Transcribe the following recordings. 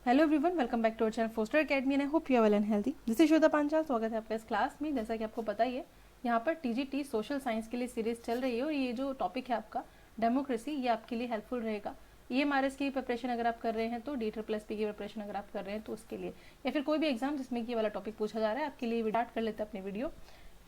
Hello everyone, welcome back to our channel Foster Academy and I hope you are well and healthy. This is Shweta Panchal. स्वागत है आपका इस class में। जैसा कि आपको पता ही है, यहाँ पर टीजीटी सोशल साइंस के लिए सीरीज चल रही है और ये जो टॉपिक है आपका डेमोक्रेसी, ये आपके लिए हेल्पफुल रहेगा। EMRS की प्रिपरेशन अगर आप कर रहे हैं तो DSSP की प्रिपरेशन अगर आप कर रहे हैं तो उसके लिए, या फिर कोई भी एग्जाम जिसमें कि ये वाला टॉपिक पूछा जा रहा है आपके लिए, स्टार्ट कर लेते हैं अपनी वीडियो।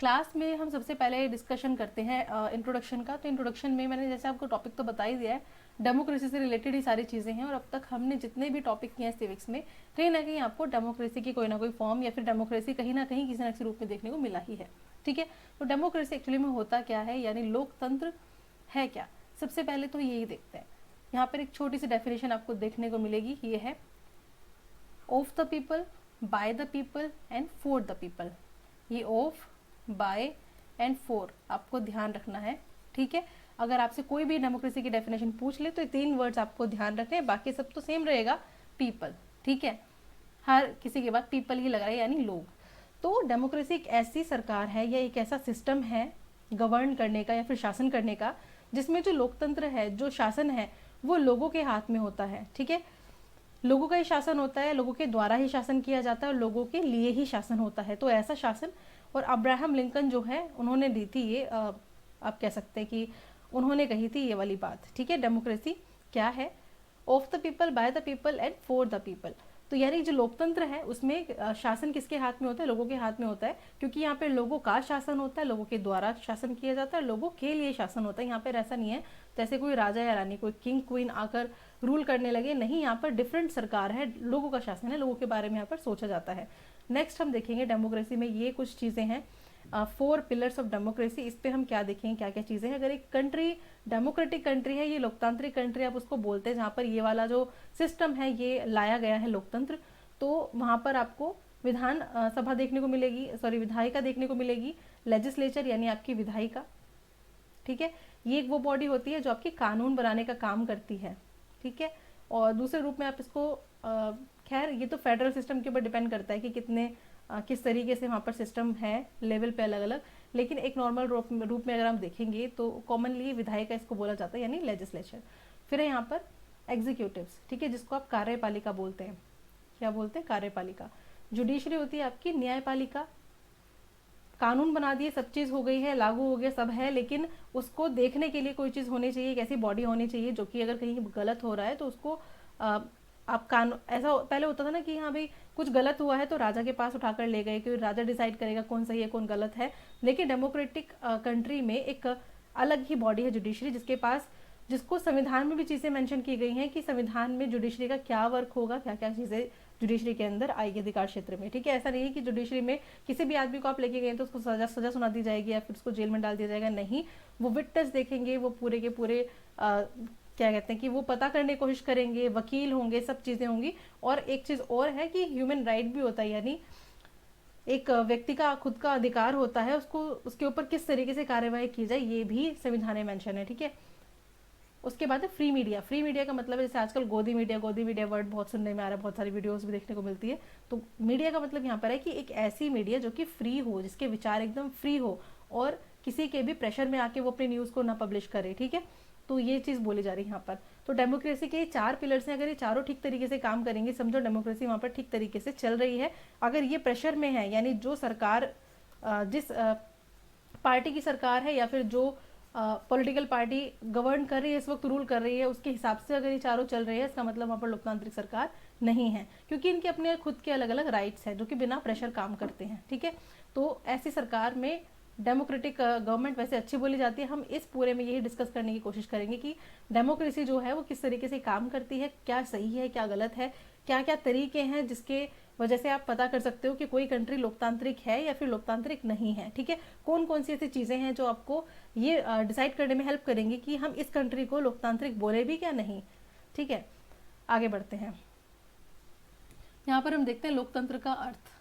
क्लास में हम सबसे पहले डिस्कशन करते हैं इंट्रोडक्शन का। तो इंट्रोडक्शन में मैंने जैसे आपको टॉपिक तो बता ही दिया है, डेमोक्रेसी से रिलेटेड ही सारी चीज़ें हैं और अब तक हमने जितने भी टॉपिक किए हैं सिविक्स में, कहीं ना कहीं आपको डेमोक्रेसी की कोई ना कोई फॉर्म या फिर डेमोक्रेसी कहीं ना कहीं किसी न किसी रूप में देखने को मिला ही है। ठीक है, तो डेमोक्रेसी एक्चुअली में होता क्या है, यानी लोकतंत्र है क्या। सबसे पहले तो यही देखते हैं। यहाँ पर एक छोटी सी डेफिनेशन आपको देखने को मिलेगी, ये है of the people, by the people and for the people. ये ऑफ, बाय एंड फॉर आपको ध्यान रखना है। ठीक है, अगर आपसे कोई भी डेमोक्रेसी की डेफिनेशन पूछ ले तो ये 3 वर्ड्स आपको ध्यान रखने हैं, बाकी सब तो सेम रहेगा। पीपल, ठीक है, हर किसी के बाद पीपल ही लग रहा है, यानी लोग। तो डेमोक्रेसी एक ऐसी सरकार है या एक ऐसा सिस्टम है गवर्न करने का या फिर शासन करने का, जिसमें जो लोकतंत्र है, जो शासन है, वो लोगों के हाथ में होता है। ठीक है, लोगों का ही शासन होता है, लोगों के द्वारा ही शासन किया जाता है और लोगों के लिए ही शासन होता है। तो ऐसा शासन, और अब्राहम लिंकन जो है उन्होंने दी थी ये, आप कह सकते हैं कि उन्होंने कही थी ये वाली बात। ठीक है, डेमोक्रेसी क्या है, of the people, by the people and for the people. तो यानी जो लोकतंत्र है उसमें शासन किसके हाथ में होता है, लोगों के हाथ में होता है, क्योंकि यहाँ पे लोगों का शासन होता है, लोगों के द्वारा शासन किया जाता है, लोगों के लिए शासन होता है। यहाँ पर ऐसा नहीं है जैसे कोई राजा या रानी, कोई किंग क्वीन आकर रूल करने लगे, नहीं, यहाँ पर डिफरेंट सरकार है, लोगों का शासन है, लोगों के बारे में यहाँ पर सोचा जाता है। नेक्स्ट हम देखेंगे डेमोक्रेसी में ये कुछ चीज़ें हैं, 4 पिलर्स ऑफ डेमोक्रेसी। इस पे हम क्या देखेंगे, क्या क्या चीज़ें हैं। अगर एक कंट्री डेमोक्रेटिक कंट्री है, ये लोकतांत्रिक कंट्री आप उसको बोलते हैं, जहाँ पर ये वाला जो सिस्टम है ये लाया गया है लोकतंत्र, तो वहाँ पर आपको विधान सभा देखने को मिलेगी, सॉरी विधायिका देखने को मिलेगी, लेजिस्लेचर यानी आपकी विधायिका। ठीक है, ये एक वो बॉडी होती है जो आपकी कानून बनाने का काम करती है। ठीक है, और दूसरे रूप में आप इसको खैर ये तो फेडरल सिस्टम के ऊपर डिपेंड करता है कि कितने किस तरीके से वहाँ पर सिस्टम है, लेवल पे अलग अलग, लेकिन एक नॉर्मल रूप में अगर हम देखेंगे तो कॉमनली विधायिका इसको बोला जाता है, यानी लेजिस्लेचर। फिर है यहाँ पर एग्जीक्यूटिव्स, ठीक है, जिसको आप कार्यपालिका बोलते हैं। क्या बोलते हैं, कार्यपालिका। जुडिशरी होती है आपकी न्यायपालिका। कानून बना दिए, सब चीज़ हो गई है, लागू हो गया, सब है, लेकिन उसको देखने के लिए कोई चीज़ होनी चाहिए, एक ऐसी बॉडी होनी चाहिए जो कि अगर कहीं गलत हो रहा है तो उसको आप कानून, ऐसा पहले होता था ना कि हाँ भाई कुछ गलत हुआ है तो राजा के पास उठाकर ले गए कि राजा डिसाइड करेगा कौन सही है कौन गलत है। लेकिन डेमोक्रेटिक कंट्री में एक अलग ही बॉडी है जुडिशरी, जिसके पास, जिसको संविधान में भी चीज़ें मेंशन की गई हैं कि संविधान में जुडिशरी का क्या वर्क होगा, क्या क्या चीज़ें जुडिशरी के अंदर आएगी अधिकार क्षेत्र में। ठीक है, ऐसा नहीं है कि जुडिशरी में किसी भी आदमी को आप लेके गए तो उसको सजा सुना दी जाएगी या फिर उसको जेल में डाल दिया जाएगा, नहीं। वो विटनेस देखेंगे, वो पूरे के पूरे क्या कहते हैं कि वो पता करने की कोशिश करेंगे, वकील होंगे, सब चीज़ें होंगी। और एक चीज़ और है कि ह्यूमन राइट भी होता है, यानी एक व्यक्ति का खुद का अधिकार होता है, उसको उसके ऊपर किस तरीके से कार्यवाही की जाए, ये भी संविधान में मेंशन है। ठीक है, उसके बाद है फ्री मीडिया। फ्री मीडिया का मतलब जैसे आजकल गोदी मीडिया वर्ड बहुत सुनने में आ रहा है, बहुत सारी वीडियोस भी देखने को मिलती है। तो मीडिया का मतलब यहाँ पर है कि एक ऐसी मीडिया जो कि फ्री हो, जिसके विचार एकदम फ्री हो और किसी के भी प्रेशर में आके वो अपनी न्यूज़ को ना पब्लिश करे। ठीक है, तो ये चीज़ बोली जा रही है यहाँ पर। तो डेमोक्रेसी के 4 पिलर्स हैं, अगर ये चारों ठीक तरीके से काम करेंगे, समझो डेमोक्रेसी वहाँ पर ठीक तरीके से चल रही है। अगर ये प्रेशर में है, यानी जो सरकार, जिस पार्टी की सरकार है या फिर जो पॉलिटिकल पार्टी गवर्न कर रही है, इस वक्त रूल कर रही है, उसके हिसाब से अगर ये चारों चल रही है, इसका मतलब वहाँ पर लोकतांत्रिक सरकार नहीं है, क्योंकि इनके अपने खुद के अलग अलग राइट्स हैं जो कि बिना प्रेशर काम करते हैं। ठीक है, तो ऐसी सरकार में डेमोक्रेटिक गवर्नमेंट वैसे अच्छी बोली जाती है। हम इस पूरे में यही डिस्कस करने की कोशिश करेंगे कि डेमोक्रेसी जो है वो किस तरीके से काम करती है, क्या सही है, क्या गलत है, क्या क्या तरीके हैं जिसके वजह से आप पता कर सकते हो कि कोई कंट्री लोकतांत्रिक है या फिर लोकतांत्रिक नहीं है। ठीक है, कौन कौन सी ऐसी चीज़ें हैं जो आपको ये डिसाइड करने में हेल्प करेंगी कि हम इस कंट्री को लोकतांत्रिक बोले भी क्या नहीं। ठीक है, आगे बढ़ते हैं। यहाँ पर हम देखते हैं लोकतंत्र का अर्थ।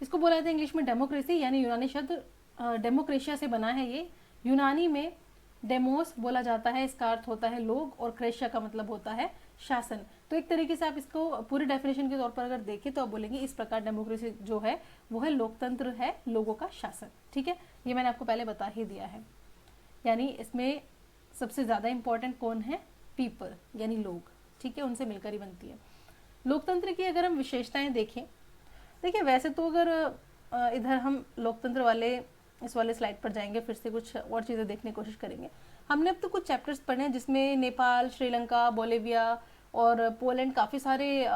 इसको बोला जाता है इंग्लिश में डेमोक्रेसी, यानी यूनानी शब्द डेमोक्रेशिया से बना है ये। यूनानी में डेमोस बोला जाता है, इसका अर्थ होता है लोग, और क्रेशिया का मतलब होता है शासन। तो एक तरीके से आप इसको पूरी डेफिनेशन के तौर पर अगर देखें तो आप बोलेंगे इस प्रकार डेमोक्रेसी जो है वो है लोकतंत्र है, लोगों का शासन। ठीक है, ये मैंने आपको पहले बता ही दिया है। यानी इसमें सबसे ज़्यादा इंपॉर्टेंट कौन है, पीपल, यानी लोग। ठीक है, उनसे मिलकर ही बनती है। लोकतंत्र की अगर हम विशेषताएं देखें, देखिए वैसे तो अगर इधर हम लोकतंत्र वाले इस वाले स्लाइड पर जाएंगे, फिर से कुछ और चीज़ें देखने की कोशिश करेंगे। हमने अब तो कुछ चैप्टर्स पढ़े हैं जिसमें नेपाल, श्रीलंका, बोलिविया और पोलैंड, काफ़ी सारे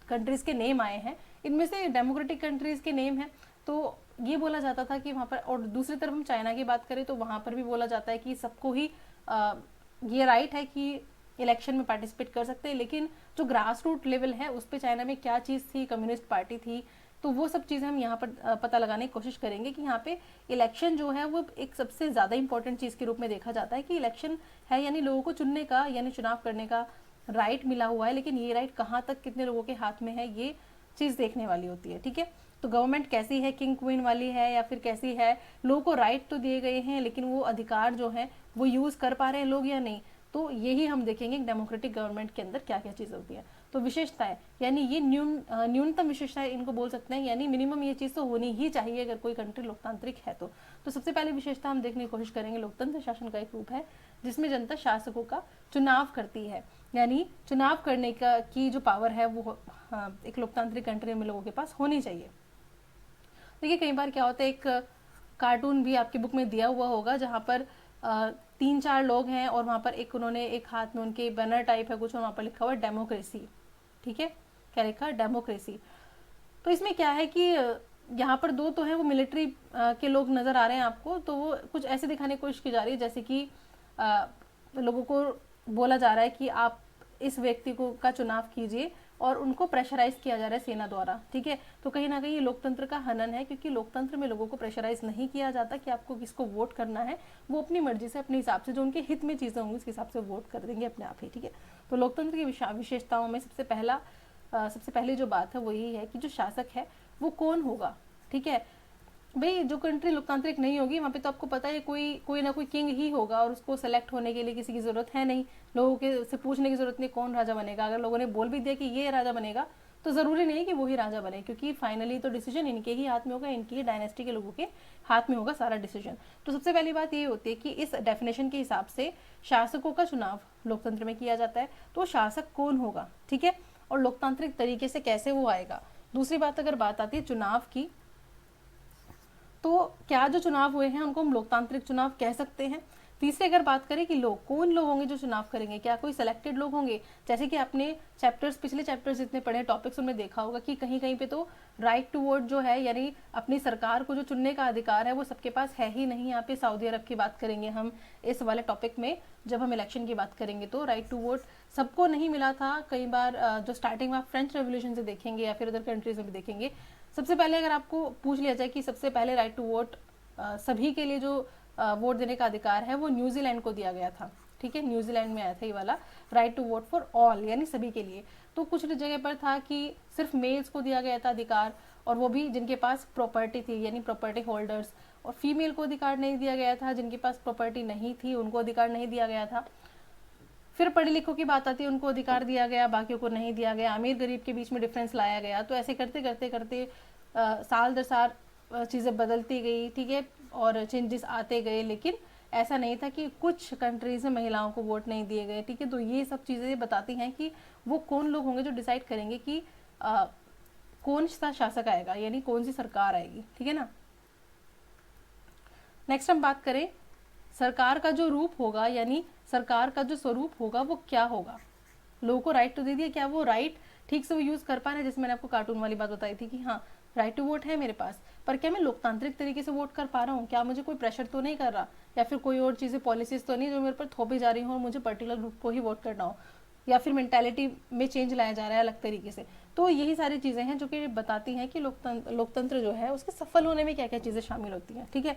कंट्रीज़ के नेम आए हैं। इनमें से डेमोक्रेटिक कंट्रीज़ के नेम हैं। तो ये बोला जाता था कि वहाँ पर, और दूसरी तरफ हम चाइना की बात करें तो वहाँ पर भी बोला जाता है कि सबको ही ये राइट है कि इलेक्शन में पार्टिसिपेट कर सकते हैं। लेकिन जो ग्रास रूट लेवल है उस पर चाइना में क्या चीज़ थी, कम्युनिस्ट पार्टी थी, तो वो सब चीज़ें हम यहाँ पर पता लगाने की कोशिश करेंगे कि यहाँ पे इलेक्शन जो है वो एक सबसे ज़्यादा इंपॉर्टेंट चीज़ के रूप में देखा जाता है कि इलेक्शन है यानी लोगों को चुनने का यानी चुनाव करने का राइट मिला हुआ है। लेकिन ये राइट कहाँ तक कितने लोगों के हाथ में है, ये चीज़ देखने वाली होती है। ठीक है, तो गवर्नमेंट कैसी है, किंग क्वीन वाली है या फिर कैसी है, लोगों को राइट तो दिए गए हैं लेकिन वो अधिकार जो है वो यूज़ कर पा रहे हैं लोग या नहीं। तो यही हम देखेंगे डेमोक्रेटिक गवर्नमेंट के अंदर क्या क्या चीज़ होती है। तो विशेषताएं यानी ये न्यूनतम विशेषताएं इनको बोल सकते हैं, यानी मिनिमम ये चीज़ तो होनी ही चाहिए अगर कोई कंट्री लोकतांत्रिक है तो सबसे पहले विशेषता हम देखने की कोशिश करेंगे, लोकतंत्र शासन का एक रूप है जिसमें जनता शासकों का चुनाव करती है। यानी चुनाव करने का की जो पावर है वो एक लोकतांत्रिक कंट्री में लोगों के पास होनी चाहिए। देखिए कई बार क्या होता है, एक कार्टून भी आपकी बुक में दिया हुआ होगा जहाँ पर 3-4 लोग हैं और वहाँ पर एक उन्होंने एक हाथ में उनके बैनर टाइप है कुछ और वहाँ पर लिखा हुआ है डेमोक्रेसी। ठीक है, क्या लिखा है, डेमोक्रेसी। तो इसमें क्या है कि यहाँ पर दो तो हैं वो मिलिट्री के लोग नज़र आ रहे हैं आपको, तो वो कुछ ऐसे दिखाने की कोशिश की जा रही है जैसे कि लोगों को बोला जा रहा है कि आप इस व्यक्ति को का चुनाव कीजिए और उनको प्रेशराइज किया जा रहा है सेना द्वारा। ठीक है, तो कहीं ना कहीं ये लोकतंत्र का हनन है क्योंकि लोकतंत्र में लोगों को प्रेशराइज नहीं किया जाता कि आपको किसको वोट करना है, वो अपनी मर्जी से अपने हिसाब से जो उनके हित में चीज़ें होंगी उसके हिसाब से वोट कर देंगे अपने आप ही। ठीक है, तो लोकतंत्र की विशेषताओं में सबसे पहली जो बात है वो यही है कि जो शासक है वो कौन होगा। ठीक है भाई, जो कंट्री लोकतांत्रिक नहीं होगी वहाँ पे तो आपको पता है कोई ना कोई किंग ही होगा और उसको सेलेक्ट होने के लिए किसी की जरूरत है नहीं, लोगों के से पूछने की जरूरत नहीं कौन राजा बनेगा। अगर लोगों ने बोल भी दिया कि ये राजा बनेगा तो जरूरी नहीं कि वही राजा बने, क्योंकि फाइनली तो डिसीजन इनके ही हाथ में होगा, इनकी ही डायनेस्टी के लोगों के हाथ में होगा सारा डिसीजन। तो सबसे पहली बात ये होती है कि इस डेफिनेशन के हिसाब से शासकों का चुनाव लोकतंत्र में किया जाता है। तो शासक कौन होगा, ठीक है, और लोकतांत्रिक तरीके से कैसे वो आएगा। दूसरी बात, अगर बात आती है चुनाव की, तो क्या जो चुनाव हुए हैं उनको हम लोकतांत्रिक चुनाव कह सकते हैं। तीसरी अगर बात करें कि कौन लोग होंगे जो चुनाव करेंगे, क्या कोई सिलेक्टेड लोग होंगे, जैसे कि आपने पिछले चैप्टर्स जितने पढ़े टॉपिक्स उनमें देखा होगा कि कहीं कहीं पे तो राइट टू वोट जो है यानी अपनी सरकार को जो चुनने का अधिकार है वो सबके पास है ही नहीं। यहाँ पे सऊदी अरब की बात करेंगे हम इस वाले टॉपिक में, जब हम इलेक्शन की बात करेंगे तो राइट टू वोट सबको नहीं मिला था। कई बार जो स्टार्टिंग में आप फ्रेंच रेवोल्यूशन से देखेंगे या फिर अदर कंट्रीज में भी देखेंगे, सबसे पहले अगर आपको पूछ लिया जाए कि सबसे पहले राइट टू वोट सभी के लिए जो वोट देने का अधिकार है वो न्यूजीलैंड को दिया गया था। ठीक है, न्यूजीलैंड में आया था ये वाला right to vote for all यानी सभी के लिए। तो कुछ जगह पर था कि सिर्फ मेल्स को दिया गया था अधिकार, और वो भी जिनके पास प्रॉपर्टी थी यानी प्रॉपर्टी होल्डर्स, और फीमेल को अधिकार नहीं दिया गया था, जिनके पास प्रॉपर्टी नहीं थी उनको अधिकार नहीं दिया गया था। फिर पढ़े लिखों की बात आती है, उनको अधिकार दिया गया, बाकियों को नहीं दिया गया। अमीर गरीब के बीच में डिफरेंस लाया गया। तो ऐसे करते करते करते साल दर साल चीज़ें बदलती गई। ठीक है, और चेंजेस आते गए, लेकिन ऐसा नहीं था कि कुछ कंट्रीज में महिलाओं को वोट नहीं दिए गए। ठीक है, तो ये सब चीज़ें बताती हैं कि वो कौन लोग होंगे जो डिसाइड करेंगे कि कौन सा शासक आएगा यानी कौन सी सरकार आएगी। ठीक है ना। नेक्स्ट हम बात करें सरकार का जो रूप होगा यानी सरकार का जो स्वरूप होगा वो क्या होगा। लोगों को राइट तो दे दिया, क्या वो राइट ठीक से वो यूज कर पा रहे हैं। जैसे मैंने आपको कार्टून वाली बात बताई थी कि हाँ राइट टू वोट है मेरे पास, पर क्या मैं लोकतांत्रिक तरीके से वोट कर पा रहा हूँ, क्या मुझे कोई प्रेशर तो नहीं कर रहा, या फिर कोई और चीज़ें पॉलिसीज तो नहीं जो मेरे पर थोपी जा रही हो और मुझे पर्टिकुलर ग्रुप को ही वोट करना हो, या फिर मेंटालिटी में चेंज लाया जा रहा है अलग तरीके से। तो यही सारी चीज़ें हैं जो कि बताती हैं कि लोकतंत्र जो है उसके सफल होने में क्या क्या चीज़ें शामिल होती हैं। ठीक है,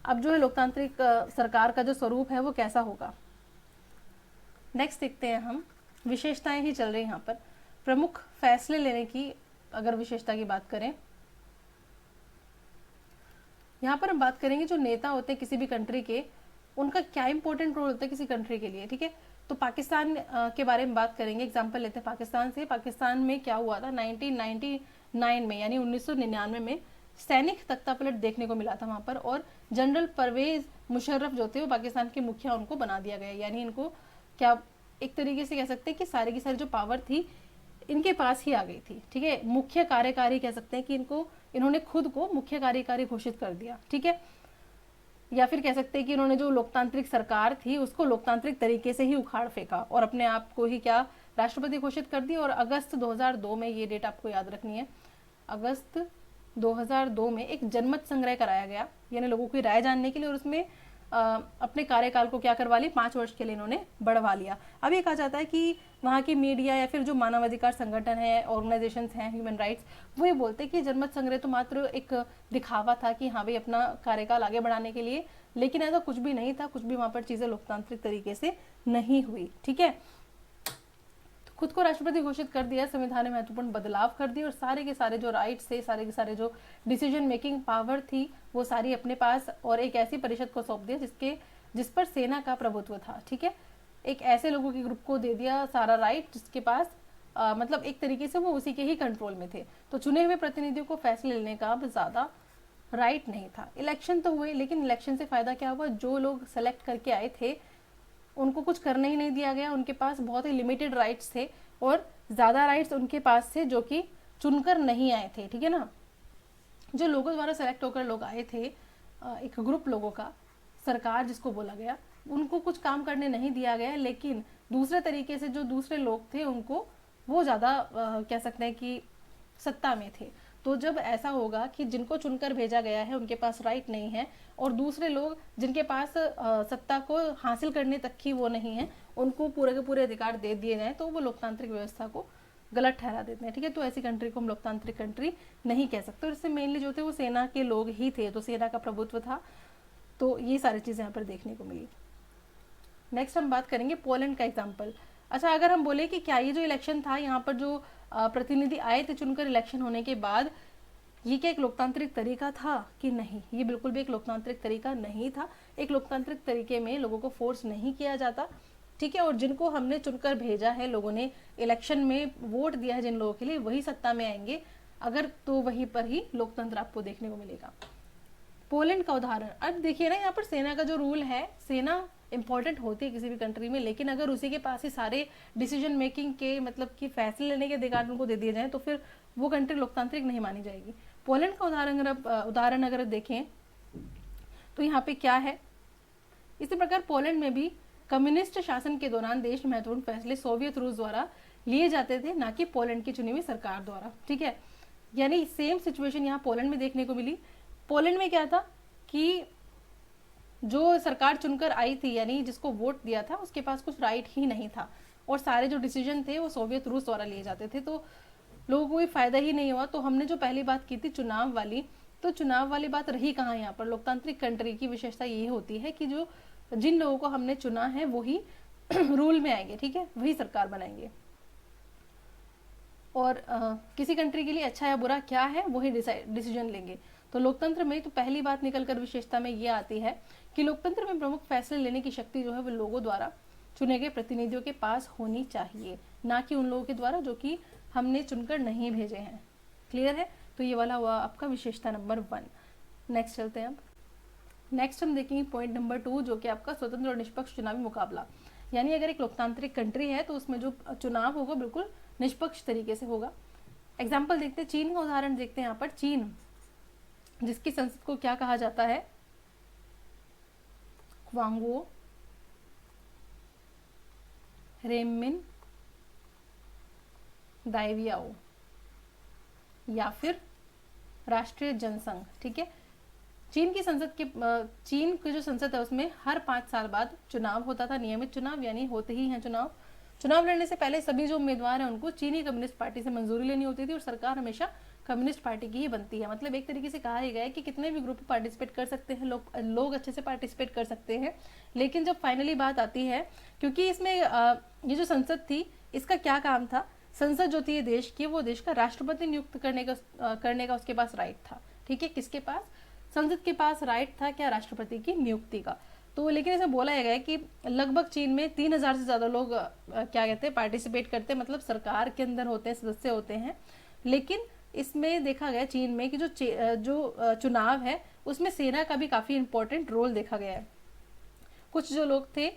अब जो है लोकतांत्रिक सरकार का जो स्वरूप है वो कैसा होगा। नेक्स्ट देखते हैं हम, विशेषताएं ही चल रही हैं यहाँ पर। प्रमुख फैसले लेने की अगर विशेषता की बात करें, यहाँ पर हम बात करेंगे जो नेता होते हैं किसी भी कंट्री के, उनका क्या इंपॉर्टेंट रोल होता है किसी कंट्री के लिए। ठीक है, तो पाकिस्तान के बारे में बात करेंगे, एग्जांपल लेते हैं पाकिस्तान से। पाकिस्तान में क्या हुआ था 1999 में यानी 1999 में सैनिक तख्तापलट देखने को मिला था वहां पर, और जनरल परवेज मुशर्रफ जो थे वो पाकिस्तान के मुखिया उनको बना दिया गया। यानी इनको क्या एक तरीके से कह सकते हैं कि सारी की सारी जो पावर थी इनके पास ही आ गई थी। ठीक है, मुख्य कार्यकारी कह सकते हैं कि इन्होंने खुद को मुख्य कार्यकारी घोषित कर दिया। ठीक है, या फिर कह सकते हैं कि इन्होंने जो लोकतांत्रिक सरकार थी उसको लोकतांत्रिक तरीके से ही उखाड़ फेंका और अपने आप को ही क्या राष्ट्रपति घोषित कर दिया। और अगस्त 2002 में, ये डेट आपको याद रखनी है, अगस्त 2002 में एक जनमत संग्रह कराया गया, यानी लोगों की राय जानने के लिए, और उसमें अपने कार्यकाल को क्या करवा ली, 5 वर्ष के लिए इन्होंने बढ़वा लिया। अब ये कहा जाता है कि वहाँ की मीडिया या फिर जो मानवाधिकार संगठन है, ऑर्गेनाइजेशंस हैं, ह्यूमन राइट्स, वो ये बोलते हैं कि जनमत संग्रह तो मात्र एक दिखावा था कि हाँ भाई अपना कार्यकाल आगे बढ़ाने के लिए, लेकिन ऐसा कुछ भी नहीं था, कुछ भी वहाँ पर चीज़ें लोकतांत्रिक तरीके से नहीं हुई। ठीक है, खुद को राष्ट्रपति घोषित कर दिया, संविधान में महत्वपूर्ण बदलाव कर दिए और सारे के सारे जो राइट्स थे, सारे के सारे जो डिसीजन मेकिंग पावर थी, वो सारी अपने पास और एक ऐसी परिषद को सौंप दिया जिस पर सेना का प्रभुत्व था। ठीक है, एक ऐसे लोगों के ग्रुप को दे दिया सारा राइट जिसके पास मतलब एक तरीके से वो उसी के ही कंट्रोल में थे। तो चुने हुए प्रतिनिधियों को फैसले लेने का अब ज्यादा राइट नहीं था। इलेक्शन तो हुए, लेकिन इलेक्शन से फायदा क्या हुआ, जो लोग सेलेक्ट करके आए थे उनको कुछ करने ही नहीं दिया गया, उनके पास बहुत ही लिमिटेड राइट्स थे और ज़्यादा राइट्स उनके पास थे जो कि चुनकर नहीं आए थे। ठीक है ना, जो लोगों द्वारा सेलेक्ट होकर लोग आए थे, एक ग्रुप लोगों का, सरकार जिसको बोला गया, उनको कुछ काम करने नहीं दिया गया, लेकिन दूसरे तरीके से जो दूसरे लोग थे उनको वो ज़्यादा कह सकते हैं कि सत्ता में थे। तो जब ऐसा होगा कि जिनको चुनकर भेजा गया है उनके पास राइट नहीं है और दूसरे लोग जिनके पास सत्ता को हासिल करने तक की वो नहीं है, उनको पूरे के पूरे अधिकार दे दिए जाएं, तो वो लोकतांत्रिक व्यवस्था को गलत ठहरा देते हैं। ठीक है, तो ऐसी कंट्री को हम लोकतांत्रिक कंट्री नहीं कह सकते। और इससे मेनली जो थे वो सेना के लोग ही थे, तो सेना का प्रभुत्व था। तो ये सारी चीज़ें यहाँ पर देखने को मिली। नेक्स्ट हम बात करेंगे पोलैंड का एग्जाम्पल। अच्छा, अगर हम बोले कि क्या ये जो इलेक्शन था, यहाँ पर जो प्रतिनिधि आए थे चुनकर इलेक्शन होने के बाद, ये क्या एक लोकतांत्रिक तरीका था कि नहीं, ये बिल्कुल भी एक लोकतांत्रिक तरीका नहीं था। एक लोकतांत्रिक तरीके में लोगों को फोर्स नहीं किया जाता। ठीक है, और जिनको हमने चुनकर भेजा है, लोगों ने इलेक्शन में वोट दिया है जिन लोगों के लिए, वही सत्ता में आएंगे अगर, तो वहीं पर ही लोकतंत्र आपको देखने को मिलेगा। पोलैंड का उदाहरण, अब देखिए ना, यहाँ पर सेना का जो रूल है, सेना इंपॉर्टेंट होती है किसी भी कंट्री में, लेकिन अगर उसी के पास ही सारे डिसीजन मेकिंग के मतलब कि फैसले लेने के अधिकार उनको दे दिए जाएं, तो फिर वो कंट्री लोकतांत्रिक नहीं मानी जाएगी। पोलैंड का उदाहरण अगर देखें तो यहाँ पे क्या है, इसी प्रकार पोलैंड में भी कम्युनिस्ट शासन के दौरान देश में महत्वपूर्ण फैसले सोवियत रूस द्वारा लिए जाते थे, ना कि पोलैंड की चुनी हुई सरकार द्वारा। ठीक है, यानी सेम सिचुएशन यहाँ पोलैंड में देखने को मिली। पोलैंड में क्या था कि जो सरकार चुनकर आई थी, यानी जिसको वोट दिया था, उसके पास कुछ राइट ही नहीं था और सारे जो डिसीजन थे वो सोवियत रूस द्वारा लिए जाते थे, तो लोगों को कोई फायदा ही नहीं हुआ। तो हमने जो पहली बात की थी चुनाव वाली, तो चुनाव वाली बात रही कहाँ यहाँ पर। लोकतांत्रिक कंट्री की विशेषता यही होती है कि जो जिन लोगों को हमने चुना है वही रूल में आएंगे। ठीक है, वही सरकार बनाएंगे और किसी कंट्री के लिए अच्छा या बुरा क्या है वही डिसीजन लेंगे। तो लोकतंत्र में तो पहली बात निकलकर विशेषता में ये आती है कि लोकतंत्र में प्रमुख फैसले लेने की शक्ति जो है वो लोगों द्वारा चुने गए प्रतिनिधियों के पास होनी चाहिए, ना कि उन लोगों के द्वारा जो कि हमने चुनकर नहीं भेजे हैं। क्लियर है, तो ये वाला हुआ आपका विशेषता नंबर 1। नेक्स्ट चलते हैं। अब नेक्स्ट हम देखेंगे पॉइंट नंबर 2, जो कि आपका स्वतंत्र और निष्पक्ष चुनावी मुकाबला। यानी अगर एक लोकतांत्रिक कंट्री है तो उसमें जो चुनाव होगा बिल्कुल निष्पक्ष तरीके से होगा। एग्जाम्पल देखते हैं, चीन का उदाहरण देखते हैं। यहाँ पर चीन, जिसकी संसद को क्या कहा जाता है, क्वांगो रेमिन दाइवियाओ या फिर राष्ट्रीय जनसंघ। ठीक है, चीन की जो संसद है उसमें हर 5 साल बाद चुनाव होता था, नियमित चुनाव, यानी होते ही हैं चुनाव। चुनाव लड़ने से पहले सभी जो उम्मीदवार हैं उनको चीनी कम्युनिस्ट पार्टी से मंजूरी लेनी होती थी और सरकार हमेशा कम्युनिस्ट पार्टी की ही बनती है। मतलब एक तरीके से कहा ही गया है कि कितने भी ग्रुप पार्टिसिपेट कर सकते हैं, लोग अच्छे से पार्टिसिपेट कर सकते हैं, लेकिन जब फाइनली बात आती है, क्योंकि इसमें ये जो संसद थी इसका क्या काम था, संसद जो थी देश की, वो देश का राष्ट्रपति नियुक्त करने का उसके पास राइट था। ठीक है, किसके पास, संसद के पास राइट था क्या, राष्ट्रपति की नियुक्ति का। तो लेकिन ऐसा बोला गया है कि लगभग चीन में 3000 से ज्यादा लोग क्या कहते हैं पार्टिसिपेट करते हैं, मतलब सरकार के अंदर होते हैं, सदस्य होते हैं। लेकिन इसमें देखा गया चीन में कि जो चुनाव है उसमें सेना का भी काफी इंपॉर्टेंट रोल देखा गया है। कुछ जो लोग थे,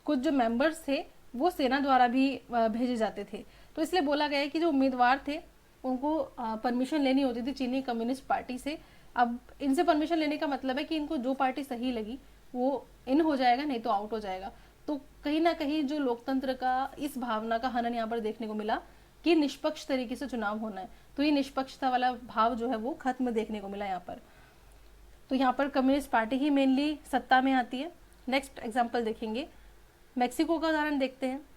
कुछ जो मेंबर्स थे, वो सेना द्वारा भी भेजे जाते थे। तो तो इसलिए बोला गया है कि जो उम्मीदवार थे उनको परमिशन लेनी होती थी चीनी कम्युनिस्ट पार्टी से। अब इनसे परमिशन लेने का मतलब है कि इनको जो पार्टी सही लगी वो इन हो जाएगा, नहीं तो आउट हो जाएगा। तो कहीं ना कहीं जो लोकतंत्र का इस भावना का हनन यहाँ पर देखने को मिला कि निष्पक्ष तरीके से चुनाव होना है, तो ये निष्पक्षता वाला भाव जो है वो खत्म देखने को मिला यहाँ पर। तो यहाँ पर कम्युनिस्ट पार्टी ही मेनली सत्ता में आती है। नेक्स्ट एग्जाम्पल देखेंगे, मैक्सिको का उदाहरण देखते हैं।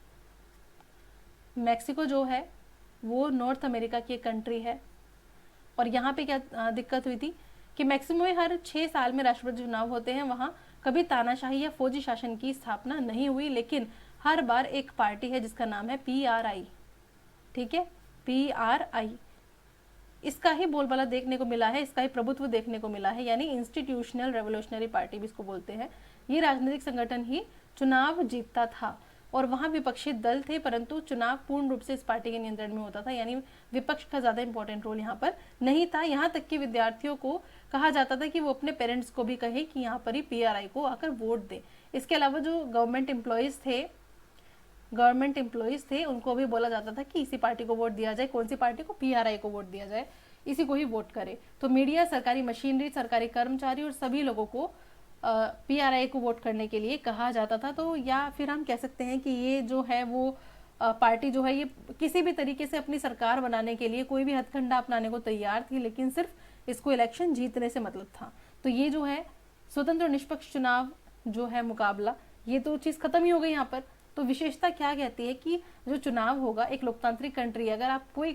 मैक्सिको जो है वो नॉर्थ अमेरिका की एक कंट्री है, और यहाँ पे क्या दिक्कत हुई थी कि मैक्सिको में हर 6 साल में राष्ट्रपति चुनाव होते हैं। वहाँ कभी तानाशाही या फौजी शासन की स्थापना नहीं हुई, लेकिन हर बार एक पार्टी है जिसका नाम है PRI, ठीक है, PRI। इसका ही बोलबाला देखने को मिला है, इसका ही प्रभुत्व देखने को मिला है, यानी इंस्टीट्यूशनल रेवोल्यूशनरी पार्टी भी इसको बोलते हैं। ये राजनीतिक संगठन ही चुनाव जीतता था, और वहाँ विपक्षी दल थे, परंतु चुनाव पूर्ण रूप से इस पार्टी के नियंत्रण में होता था, यानी विपक्ष का ज्यादा इंपॉर्टेंट रोल यहाँ पर नहीं था। यहाँ तक कि विद्यार्थियों को कहा जाता था कि वो अपने पेरेंट्स को भी कहे कि यहाँ पर ही PRI को आकर वोट दे। इसके अलावा जो गवर्नमेंट एम्प्लॉयज थे उनको भी बोला जाता था कि इसी पार्टी को वोट दिया जाए। कौन सी पार्टी को? PRI को वोट दिया जाए, इसी को ही वोट करे। तो मीडिया, सरकारी मशीनरी, सरकारी कर्मचारी और सभी लोगों को PRI को वोट करने के लिए कहा जाता था। तो या फिर हम कह सकते हैं कि ये जो है वो पार्टी जो है ये किसी भी तरीके से अपनी सरकार बनाने के लिए कोई भी हथकंडा अपनाने को तैयार थी, लेकिन सिर्फ इसको इलेक्शन जीतने से मतलब था। तो ये जो है स्वतंत्र और निष्पक्ष चुनाव जो है मुकाबला, ये तो चीज खत्म ही हो गई यहाँ पर। तो विशेषता क्या कहती है कि जो चुनाव होगा एक लोकतांत्रिक कंट्री, अगर आप कोई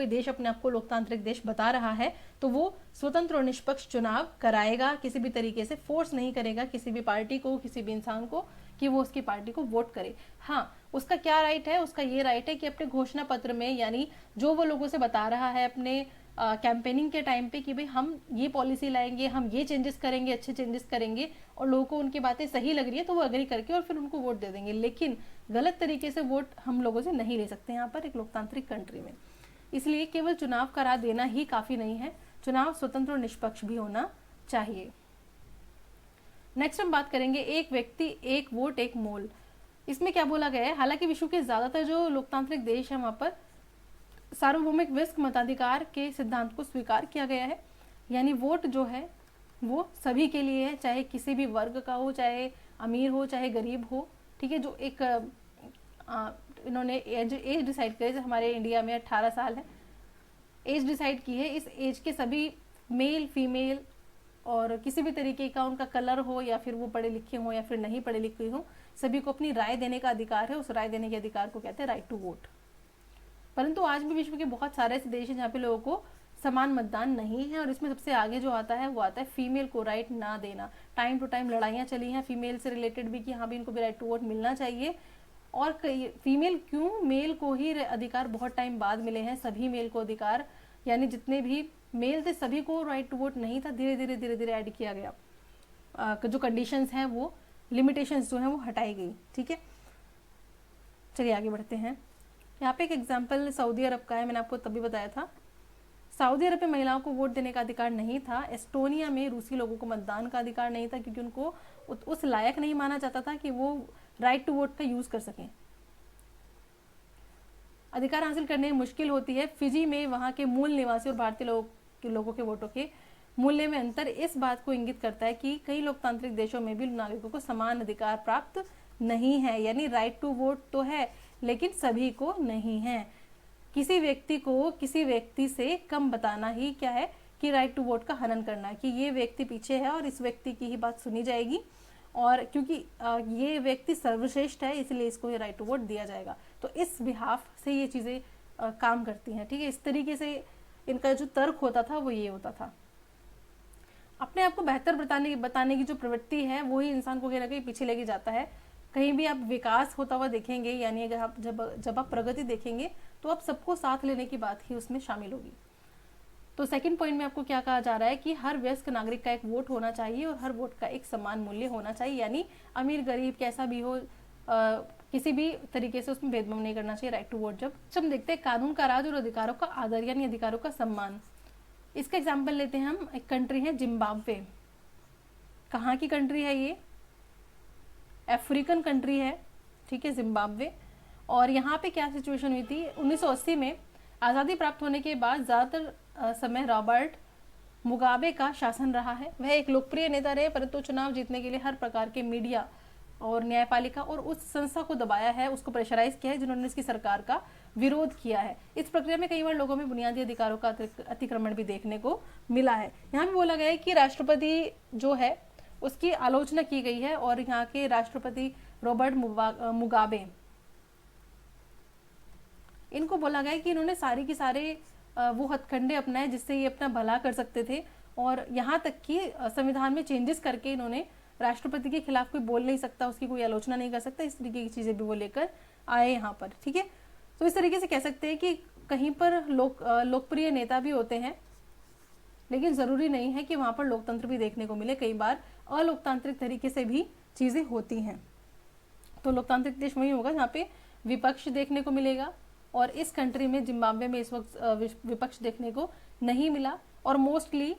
देश अपने आप को लोकतांत्रिक देश बता रहा है तो वो स्वतंत्र और निष्पक्ष चुनाव कराएगा, किसी भी तरीके से फोर्स नहीं करेगा किसी भी पार्टी को, किसी भी इंसान को कि वो उसकी पार्टी को वोट करे। हाँ, उसका क्या राइट है? उसका ये राइट है कि अपने घोषणा पत्र में, यानी जो वो लोगों से बता रहा है अपने कैंपेनिंग के टाइम पे कि भाई हम ये पॉलिसी लाएंगे, हम ये चेंजेस करेंगे, अच्छे चेंजेस करेंगे, और लोगों को उनकी बातें सही लग रही है तो वो अग्री करके और फिर उनको वोट दे देंगे। लेकिन गलत तरीके से वोट हम लोगों से नहीं ले सकते यहाँ पर एक लोकतांत्रिक कंट्री में। इसलिए केवल चुनाव करा देना ही काफी नहीं है, चुनाव स्वतंत्र और निष्पक्ष भी होना चाहिए। नेक्स्ट हम बात करेंगे एक व्यक्ति एक वोट एक मोल। इसमें क्या बोला गया है? हालांकि विश्व के ज्यादातर जो लोकतांत्रिक देश है वहां पर सार्वभौमिक वयस्क मताधिकार के सिद्धांत को स्वीकार किया गया है, यानी वोट जो है वो सभी के लिए है, चाहे किसी भी वर्ग का हो, चाहे अमीर हो, चाहे गरीब हो, ठीक है। जो एक इन्होंने एज डिसाइड करी, हमारे इंडिया में 18 साल है एज डिसाइड की है, इस एज के सभी मेल फीमेल और किसी भी तरीके का उनका कलर हो या फिर वो पढ़े लिखे हो या फिर नहीं पढ़े लिखे हो, सभी को अपनी राय देने का अधिकार है। उस राय देने के अधिकार को कहते हैं राइट टू वोट। परंतु आज भी विश्व के बहुत सारे ऐसे देश हैं जहाँ पे लोगों को समान मतदान नहीं है, और इसमें सबसे आगे जो आता है वो आता है फीमेल को राइट ना देना। टाइम टू टाइम लड़ाइयाँ चली हैं फीमेल से रिलेटेड भी कि हाँ भी इनको भी राइट टू वोट मिलना चाहिए। और फीमेल क्यों, मेल को ही अधिकार बहुत टाइम बाद मिले हैं, सभी मेल को अधिकार, यानी जितने भी मेल थे सभी को राइट टू वोट नहीं था, धीरे धीरे ऐड किया गया। जो कंडीशंस हैं वो लिमिटेशंस जो हैं वो हटाई गई, ठीक है। चलिए आगे बढ़ते हैं। यहाँ पे एक एग्जाम्पल सऊदी अरब का है, मैंने आपको तभी बताया था। सऊदी अरब में महिलाओं को वोट देने का अधिकार नहीं था। एस्टोनिया में रूसी लोगों को मतदान का अधिकार नहीं था क्योंकि उनको उस लायक नहीं माना जाता था कि वो राइट टू वोट का यूज कर सकें। अधिकार हासिल करने में मुश्किल होती है। फिजी में वहाँ के मूल निवासी और भारतीय लोगों के वोटों के मूल्य में अंतर इस बात को इंगित करता है कि कई लोकतांत्रिक देशों में भी नागरिकों को समान अधिकार प्राप्त नहीं है, यानी राइट टू वोट तो है लेकिन सभी को नहीं है। किसी व्यक्ति को किसी व्यक्ति से कम बताना ही क्या है कि राइट टू वोट का हनन करना है, कि ये व्यक्ति पीछे है और इस व्यक्ति की ही बात सुनी जाएगी, और क्योंकि ये व्यक्ति सर्वश्रेष्ठ है इसलिए इसको ये राइट टू वोट दिया जाएगा। तो इस बिहाफ से ये चीजें काम करती हैं, ठीक है। इस तरीके से इनका जो तर्क होता था वो ये होता था। अपने आप को बेहतर बताने की जो प्रवृत्ति है वो ही इंसान को कहीं ना कहीं पीछे लेके जाता है। कहीं भी आप विकास होता हुआ देखेंगे, यानी अगर आप जब आप प्रगति देखेंगे तो आप सबको साथ लेने की बात ही उसमें शामिल होगी। तो सेकंड पॉइंट में आपको क्या कहा जा रहा है कि हर वयस्क नागरिक का एक वोट होना चाहिए और हर वोट का एक समान मूल्य होना चाहिए, यानी अमीर गरीब कैसा भी हो, किसी भी तरीके से उसमें भेदभाव नहीं करना चाहिए राइट टू वोट। जब हम देखते हैं कानून का राज और अधिकारों का आदर, यानी अधिकारों का सम्मान। इसका एग्जाम्पल लेते हैं हम, एक कंट्री है जिम्बाब्वे। कहाँ की कंट्री है ये? अफ्रीकन कंट्री है, ठीक है, जिम्बाब्वे। और यहाँ पे क्या सिचुएशन हुई थी, 1980 में आज़ादी प्राप्त होने के बाद ज़्यादातर समय रॉबर्ट मुगाबे का शासन रहा है। वह एक लोकप्रिय नेता रहे, परंतु चुनाव जीतने के लिए हर प्रकार के मीडिया और न्यायपालिका और उस संस्था को दबाया है, उसको प्रेशराइज किया है जिन्होंने इसकी सरकार का विरोध किया है। इस प्रक्रिया में कई बार लोगों में बुनियादी अधिकारों का अतिक्रमण भी देखने को मिला है। यहाँ भी बोला गया है कि राष्ट्रपति जो है उसकी आलोचना की गई है और यहाँ के राष्ट्रपति रॉबर्ट मुगाबे, इनको बोला गया है कि इन्होंने सारे के सारे वो हथकंडे अपनाए जिससे ये अपना भला कर सकते थे, और यहाँ तक कि संविधान में चेंजेस करके इन्होंने राष्ट्रपति के खिलाफ कोई बोल नहीं सकता, उसकी कोई आलोचना नहीं कर सकता, इस तरीके की चीजें भी वो लेकर आए यहाँ पर। ठीक है, तो इस तरीके से कह सकते हैं कि कहीं पर लोकप्रिय नेता भी होते हैं, लेकिन जरूरी नहीं है कि वहां पर लोकतंत्र भी देखने को मिले। कई बार अलोकतांत्रिक तरीके से भी चीजें होती हैं। तो लोकतांत्रिक देश वही होगा जहाँ पे विपक्ष देखने को मिलेगा, और इस कंट्री में जिम्बाब्वे में इस वक्त विपक्ष देखने को नहीं मिला, और मोस्टली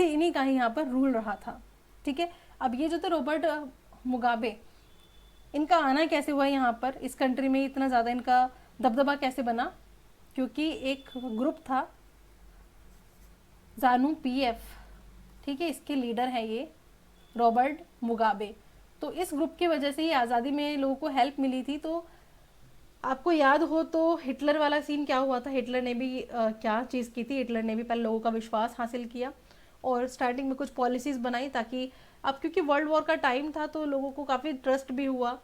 इन्हीं का ही यहाँ पर रूल रहा था। ठीक है, अब ये जो थे रॉबर्ट मुगाबे, इनका आना कैसे हुआ यहाँ पर, इस कंट्री में इतना ज़्यादा इनका दबदबा कैसे बना, क्योंकि एक ग्रुप था जानू पीएफ, ठीक है, इसके लीडर हैं ये रॉबर्ट मुगाबे। तो इस ग्रुप की वजह से ही आज़ादी में लोगों को हेल्प मिली थी। तो आपको याद हो तो हिटलर वाला सीन क्या हुआ था, हिटलर ने भी क्या चीज़ की थी, हिटलर ने भी पहले लोगों का विश्वास हासिल किया और स्टार्टिंग में कुछ पॉलिसीज़ बनाई ताकि, अब क्योंकि वर्ल्ड वॉर का टाइम था तो लोगों को काफ़ी ट्रस्ट भी हुआ,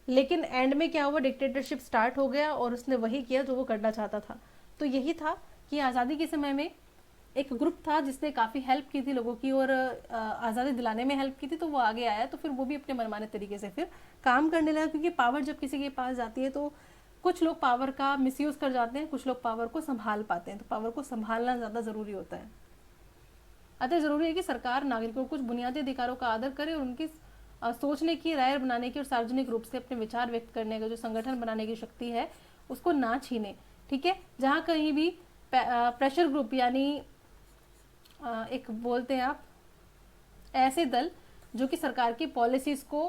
लेकिन एंड में क्या हुआ, डिक्टेटरशिप स्टार्ट हो गया और उसने वही किया जो वो करना चाहता था। तो यही था कि आज़ादी के समय में एक ग्रुप था जिसने काफ़ी हेल्प की थी लोगों की और आज़ादी दिलाने में हेल्प की थी, तो वो आगे आया, तो फिर वो भी अपने मनमाने तरीके से फिर काम करने लगा। क्योंकि पावर जब किसी के पास जाती है तो कुछ लोग पावर का मिसयूज़ कर जाते हैं, कुछ लोग पावर को संभाल पाते हैं, तो पावर को संभालना ज़्यादा ज़रूरी होता है। अतः ज़रूरी है कि सरकार नागरिकों को कुछ बुनियादी अधिकारों का आदर करे और उनकी सोचने की, राय बनाने की और सार्वजनिक रूप से अपने विचार व्यक्त करने का जो संगठन बनाने की शक्ति है उसको ना छीने। ठीक है, जहाँ कहीं भी प्रेशर ग्रुप यानी एक बोलते हैं आप ऐसे दल जो कि सरकार की पॉलिसीज को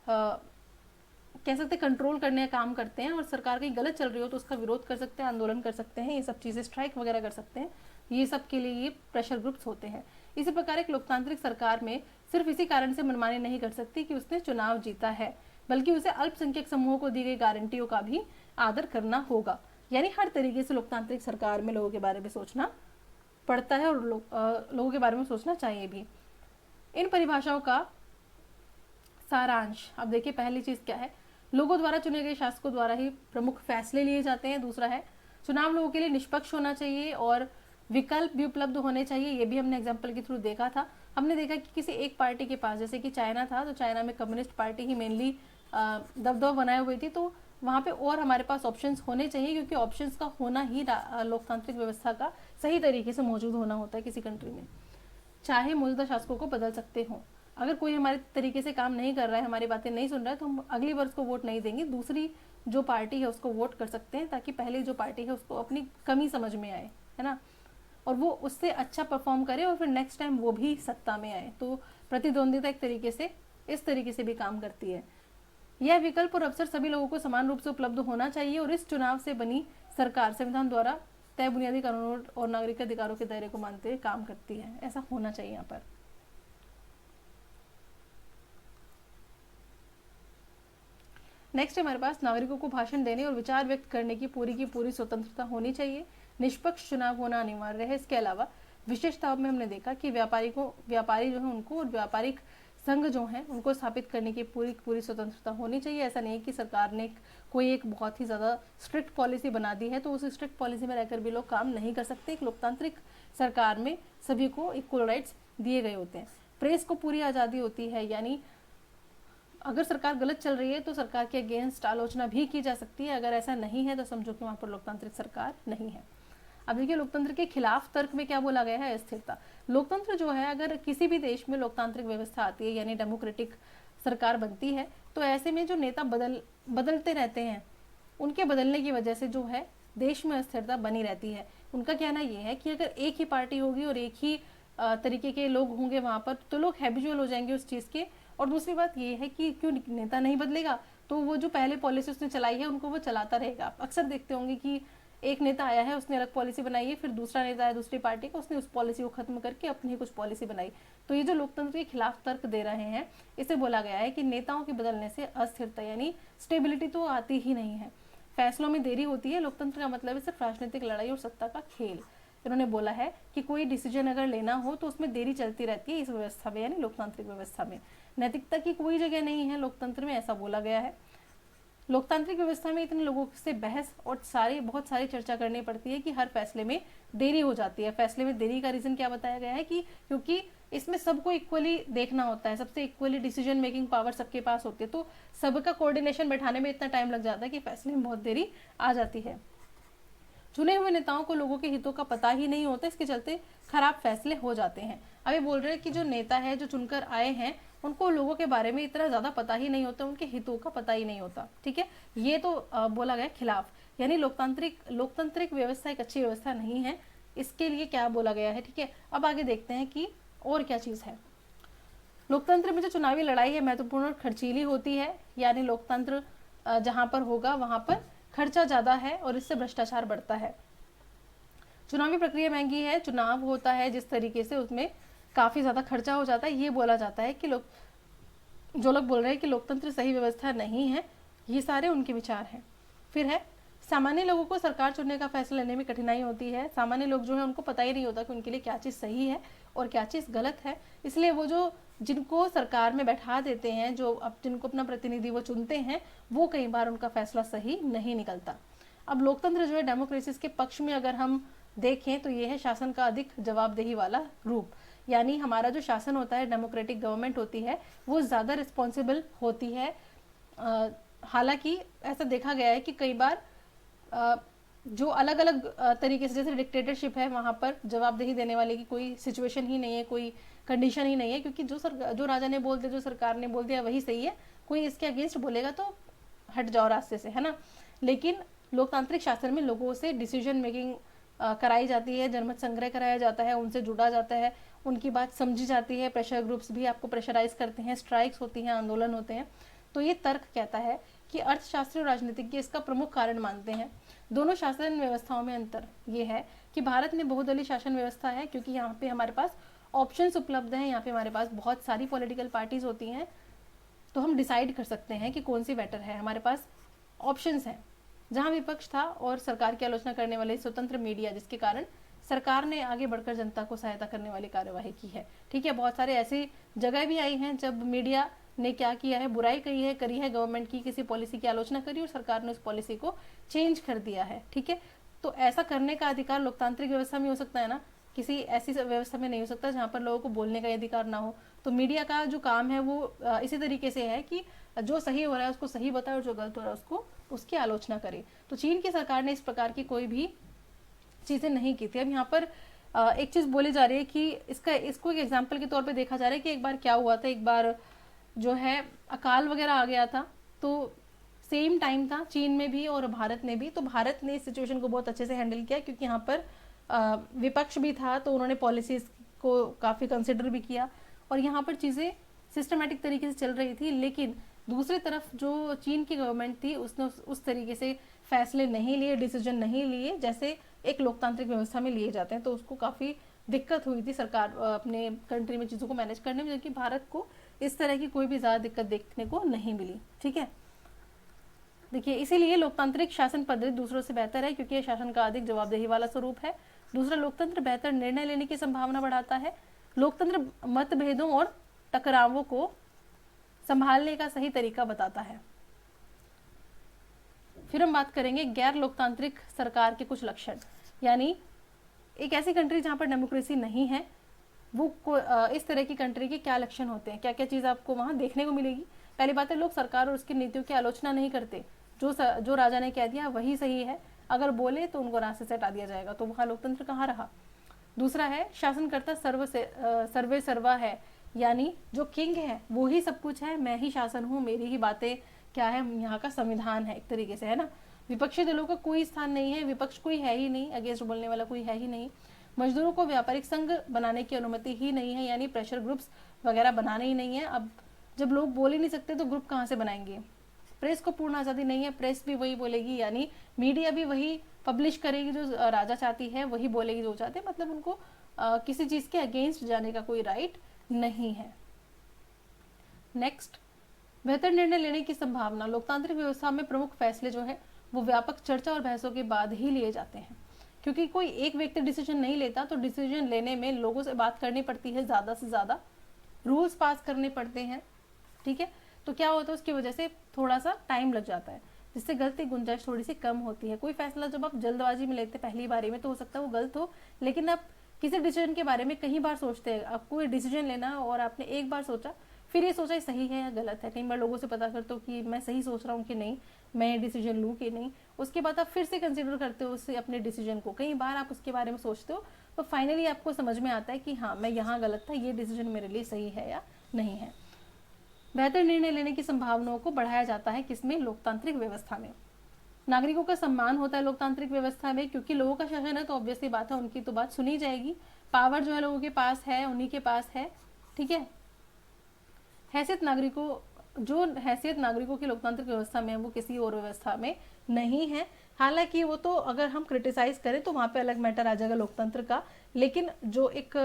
कह सकते हैं कंट्रोल करने का काम करते हैं, और सरकार कहीं गलत चल रही हो तो उसका विरोध कर सकते हैं, आंदोलन कर सकते हैं, ये सब चीज़ें स्ट्राइक वगैरह कर सकते हैं, ये सब के लिए ये प्रेशर ग्रुप्स होते हैं। इसी प्रकार एक लोकतांत्रिक सरकार में सिर्फ इसी कारण से मनमानी नहीं कर सकती कि उसने चुनाव जीता है, बल्कि उसे अल्पसंख्यक समूहों को दी गई गारंटियों का भी आदर करना होगा। यानी हर तरीके से लोकतांत्रिक सरकार में लोगों के बारे में सोचना पड़ता है और लोगों के बारे में सोचना चाहिए भी। इन परिभाषाओं का सारांश, अब देखिए पहली चीज़ क्या है, लोगों द्वारा चुने गए शासकों द्वारा ही प्रमुख फैसले लिए जाते हैं। दूसरा है चुनाव लोगों के लिए निष्पक्ष होना चाहिए और विकल्प भी उपलब्ध होने चाहिए। ये भी हमने एग्जाम्पल के थ्रू देखा था। हमने देखा कि किसी एक पार्टी के पास, जैसे कि चाइना था, तो चाइना में कम्युनिस्ट पार्टी ही मेनली दबदबा बनाए हुई थी, तो वहाँ पे और हमारे पास ऑप्शंस होने चाहिए, क्योंकि ऑप्शंस का होना ही लोकतांत्रिक व्यवस्था का सही तरीके से मौजूद होना होता है किसी कंट्री में। चाहे मौजूदा शासकों को बदल सकते हो, अगर कोई हमारे तरीके से काम नहीं कर रहा है, हमारी बातें नहीं सुन रहा है, तो हम अगली बार उसको वोट नहीं देंगे, दूसरी जो पार्टी है उसको वोट कर सकते हैं, ताकि पहले जो पार्टी है उसको अपनी कमी समझ में आए, है ना, और वो उससे अच्छा परफॉर्म करे और फिर नेक्स्ट टाइम वो भी सत्ता में आए। तो प्रतिद्वंदिता एक तरीके से इस तरीके से भी काम करती है। यह विकल्प और अवसर सभी लोगों को समान रूप से उपलब्ध होना चाहिए, और इस चुनाव से बनी सरकार संविधान द्वारा तय बुनियादी कानूनों और नागरिक अधिकारों के दायरे को मानते हुए काम करती है। ऐसा होना चाहिए यहाँ पर। नेक्स्ट हमारे पास नागरिकों को भाषण देने और विचार व्यक्त करने की पूरी स्वतंत्रता होनी चाहिए। निष्पक्ष चुनाव होना अनिवार्य है। इसके अलावा विशेषताओं में हमने देखा कि व्यापारी जो है उनको और व्यापारिक संघ जो है उनको स्थापित करने की पूरी स्वतंत्रता होनी चाहिए। ऐसा नहीं है कि सरकार ने कोई एक बहुत ही ज़्यादा स्ट्रिक्ट पॉलिसी बना दी है तो उस स्ट्रिक्ट पॉलिसी में रहकर भी लोग काम नहीं कर सकते। एक लोकतांत्रिक सरकार में सभी को इक्वल राइट्स दिए गए होते हैं। प्रेस को पूरी आज़ादी होती है, यानी अगर सरकार गलत चल रही है तो सरकार के अगेंस्ट आलोचना भी की जा सकती है। अगर ऐसा नहीं है तो समझो कि वहाँ पर लोकतांत्रिक सरकार नहीं है। अब देखिए लोकतंत्र के खिलाफ तर्क में क्या बोला गया है, अस्थिरता। लोकतंत्र जो है, अगर किसी भी देश में लोकतांत्रिक व्यवस्था आती है यानी डेमोक्रेटिक सरकार बनती है, तो ऐसे में जो नेता बदलते रहते हैं, उनके बदलने की वजह से जो है देश में अस्थिरता बनी रहती है। उनका कहना यह है कि अगर एक ही पार्टी होगी और एक ही तरीके के लोग होंगे वहाँ पर, तो लोग हैबिचुअल हो जाएंगे उस चीज़ के। और दूसरी बात ये है कि क्यों नेता नहीं बदलेगा, तो वो जो पहले पॉलिसी उसने चलाई है उनको वो चलाता रहेगा। आप अक्सर देखते होंगे कि एक नेता आया है, उसने अलग पॉलिसी बनाई है, फिर दूसरा नेता आया दूसरी पार्टी का, उसने उस पॉलिसी को खत्म करके अपनी कुछ पॉलिसी बनाई। तो ये जो लोकतंत्र के खिलाफ तर्क दे रहे हैं, इसे बोला गया है कि नेताओं के बदलने से अस्थिरता यानी स्टेबिलिटी तो आती ही नहीं है, फैसलों में देरी होती है। लोकतंत्र का मतलब है सिर्फ राजनीतिक लड़ाई और सत्ता का खेल। इन्होंने बोला है कि कोई डिसीजन अगर लेना हो तो उसमें देरी चलती रहती है इस व्यवस्था में, यानी लोकतांत्रिक व्यवस्था में। नैतिकता की कोई जगह नहीं है लोकतंत्र में, ऐसा बोला गया है। लोकतांत्रिक व्यवस्था में इतने लोगों से बहस और बहुत सारी चर्चा करनी पड़ती है कि हर फैसले में देरी हो जाती है। फैसले में देरी का रीजन क्या बताया गया है कि क्योंकि इसमें सबको इक्वली देखना होता है, सबसे इक्वली डिसीजन मेकिंग पावर सबके पास होती है, तो सबका कोऑर्डिनेशन बैठाने में इतना टाइम लग जाता है कि फैसले में बहुत देरी आ जाती है। चुने हुए नेताओं को लोगों के हितों का पता ही नहीं होता, इसके चलते खराब फैसले हो जाते हैं। अब ये बोल रहे हैं कि जो नेता है, जो चुनकर आए हैं, उनको लोगों के बारे में इतना ज्यादा पता ही नहीं होता, उनके हितों का पता ही नहीं होता। ठीक है, ये तो बोला गया खिलाफ, यानी लोकतांत्रिक व्यवस्था एक अच्छी व्यवस्था नहीं है, इसके लिए क्या बोला गया है। ठीक है, अब आगे देखते हैं कि और क्या चीज है। लोकतंत्र में जो चुनावी लड़ाई है महत्वपूर्ण और खर्चीली होती है, यानी लोकतंत्र जहां पर होगा वहां पर खर्चा ज्यादा है और इससे भ्रष्टाचार बढ़ता है। चुनावी प्रक्रिया महंगी है, चुनाव होता है जिस तरीके से उसमें काफी ज्यादा खर्चा हो जाता है। ये बोला जाता है कि जो लोग बोल रहे हैं कि लोकतंत्र सही व्यवस्था नहीं है, ये सारे उनके विचार हैं। फिर है सामान्य लोगों को सरकार चुनने का फैसला लेने में कठिनाई होती है। सामान्य लोग जो है उनको पता ही नहीं होता कि उनके लिए क्या चीज सही है और क्या चीज गलत है, इसलिए वो जो जिनको सरकार में बैठा देते हैं, जिनको अपना प्रतिनिधि वो चुनते हैं, वो कई बार उनका फैसला सही नहीं निकलता। अब लोकतंत्र जो है डेमोक्रेसी के पक्ष में अगर हम देखें तो ये है शासन का अधिक जवाबदेही वाला रूप, यानी हमारा जो शासन होता है, डेमोक्रेटिक गवर्नमेंट होती है, वो ज्यादा रिस्पॉन्सिबल होती है। हालांकि ऐसा देखा गया है कि कई बार जो अलग अलग तरीके से, जैसे डिक्टेटरशिप है, वहां पर जवाबदेही देने वाले की कोई सिचुएशन ही नहीं है, कोई कंडीशन ही नहीं है, क्योंकि जो राजा ने बोल दिया, जो सरकार ने बोल दिया वही सही है, कोई इसके अगेंस्ट बोलेगा तो हट जाओ रास्ते से, है ना। लेकिन लोकतांत्रिक शासन में लोगों से डिसीजन मेकिंग कराई जाती है, जनमत संग्रह कराया जाता है, उनसे जुड़ा जाता है, उनकी बात समझी जाती है। प्रेशर ग्रुप्स भी आपको प्रेशराइज करते हैं, स्ट्राइक्स होती हैं, आंदोलन होते हैं। तो ये तर्क कहता है कि अर्थशास्त्री और राजनीतिज्ञ इसका प्रमुख कारण मानते हैं। दोनों शासन व्यवस्थाओं में अंतर ये है कि भारत में बहुदलीय शासन व्यवस्था है, क्योंकि यहाँ पे हमारे पास ऑप्शंस उपलब्ध हैं, यहाँ पे हमारे पास बहुत सारी पॉलिटिकल पार्टीज होती हैं, तो हम डिसाइड कर सकते हैं कि कौन सी बेटर है। हमारे पास ऑप्शंस हैं। जहाँ विपक्ष था और सरकार की आलोचना करने वाले स्वतंत्र मीडिया, जिसके कारण सरकार ने आगे बढ़कर जनता को सहायता करने वाली कार्यवाही की है। ठीक है, बहुत सारे ऐसी जगह भी आई हैं जब मीडिया ने क्या किया है, बुराई करी है गवर्नमेंट की, किसी पॉलिसी की आलोचना करी और सरकार ने उस पॉलिसी को चेंज कर दिया है। ठीक है, तो ऐसा करने का अधिकार लोकतांत्रिक व्यवस्था में हो सकता है ना, किसी ऐसी व्यवस्था में नहीं हो सकता जहां पर लोगों को बोलने का अधिकार ना हो। तो मीडिया का जो काम है वो इसी तरीके से है कि जो सही हो रहा है उसको सही बताए और जो गलत हो रहा है उसको उसकी आलोचना करे। तो चीन की सरकार ने इस प्रकार की कोई भी चीजें नहीं की थी। अब यहाँ पर एक चीज बोली जा रही है कि इसको एक एग्जाम्पल के तौर पे देखा जा रहा है कि एक बार क्या हुआ था, एक बार जो है अकाल वगैरह आ गया था, तो सेम टाइम था चीन में भी और भारत में भी। तो भारत ने इस सिचुएशन को बहुत अच्छे से हैंडल किया, क्योंकि यहाँ पर विपक्ष भी था, तो उन्होंने पॉलिसीज को काफी कंसिडर भी किया और यहाँ पर चीजें सिस्टमेटिक तरीके से चल रही थी। लेकिन दूसरी तरफ जो चीन की गवर्नमेंट थी उसने उस तरीके से फैसले नहीं लिए, डिसीजन नहीं लिए जैसे एक लोकतांत्रिक व्यवस्था में लिए जाते हैं, तो उसको काफी दिक्कत हुई थी सरकार अपने कंट्री में चीजों को मैनेज करने में, जबकि भारत को इस तरह की कोई भी ज्यादा दिक्कत देखने को नहीं मिली। ठीक है, देखिए इसीलिए लोकतांत्रिक शासन पद्धति दूसरों से बेहतर है, क्योंकि यह शासन का अधिक जवाबदेही वाला स्वरूप है। दूसरा, लोकतंत्र बेहतर निर्णय लेने की संभावना बढ़ाता है। लोकतंत्र मतभेदों और टकरावों को संभालने का सही तरीका बताता है। फिर हम बात करेंगे गैर लोकतांत्रिक सरकार के कुछ लक्षण, यानी एक ऐसी कंट्री जहां पर डेमोक्रेसी नहीं है, वो इस तरह की कंट्री के क्या लक्षण होते हैं, क्या क्या चीज आपको वहां देखने को मिलेगी। पहली बात है, लोग सरकार और उसकी नीतियों की आलोचना नहीं करते, जो राजा ने कह दिया वही सही है, अगर बोले तो उनको रास्ते से हटा दिया जाएगा, तो वहां लोकतंत्र कहाँ रहा। दूसरा है, शासनकर्ता सर्वे सर्वा है, यानी जो किंग है वो ही सब कुछ है, मैं ही शासन हूँ, मेरी ही बातें क्या है, यहाँ का संविधान है एक तरीके से, है ना। विपक्षी दलों का कोई स्थान नहीं है, विपक्ष कोई है ही नहीं, अगेंस्ट बोलने वाला कोई है ही नहीं। मजदूरों को व्यापारिक संघ बनाने की अनुमति ही नहीं है, यानी प्रेशर ग्रुप्स वगैरह बनाने ही नहीं है। अब जब लोग बोल ही नहीं सकते तो ग्रुप कहाँ से बनाएंगे। प्रेस को पूर्ण आज़ादी नहीं है, प्रेस भी वही बोलेगी, यानी मीडिया भी वही पब्लिश करेगी जो राजा चाहती है, वही बोलेगी जो चाहते हैं, मतलब उनको किसी चीज़ के अगेंस्ट जाने का कोई राइट नहीं है। नेक्स्ट, बेहतर निर्णय लेने की संभावना। लोकतांत्रिक व्यवस्था में प्रमुख फैसले जो है वो व्यापक चर्चा और बहसों के बाद ही लिए जाते हैं, क्योंकि कोई एक व्यक्ति डिसीजन नहीं लेता, तो डिसीजन लेने में लोगों से बात करनी पड़ती है, ज़्यादा से ज़्यादा रूल्स पास करने पड़ते हैं, ठीक है। तो क्या होता है, उसकी वजह से थोड़ा सा टाइम लग जाता है, जिससे गलती गुंजाइश थोड़ी सी कम होती है। कोई फैसला जब आप जल्दबाजी में लेते पहली बारी में तो हो सकता है वो गलत हो, लेकिन आप किसी डिसीजन के बारे में कई बार सोचते हैं। आप कोई डिसीजन लेना और आपने एक बार सोचा, फिर ये सोचा सही है या गलत है, कई बार लोगों से पता करते हो कि मैं सही सोच रहा हूँ कि नहीं, मैं डिसीजन लूँ कि नहीं, उसके बाद आप फिर से कंसिडर करते हो उससे अपने डिसीजन को, कई बार आप उसके बारे में सोचते हो, तो फाइनली आपको समझ में आता है कि हाँ मैं यहाँ गलत था, ये डिसीजन मेरे लिए सही है या नहीं है। बेहतर निर्णय लेने की संभावनाओं को बढ़ाया जाता है किसमें? लोकतांत्रिक व्यवस्था में। नागरिकों का सम्मान होता है लोकतांत्रिक व्यवस्था में, क्योंकि लोगों का शासन है तो ऑब्वियसली बात है उनकी तो बात सुनी जाएगी, पावर जो है लोगों के पास है, उन्हीं के पास है, ठीक है। हैसियत नागरिकों की लोकतांत्रिक व्यवस्था में वो किसी और व्यवस्था में नहीं है। हालांकि वो तो अगर हम क्रिटिसाइज करें तो वहां पे अलग मैटर आ जाएगा लोकतंत्र का, लेकिन जो एक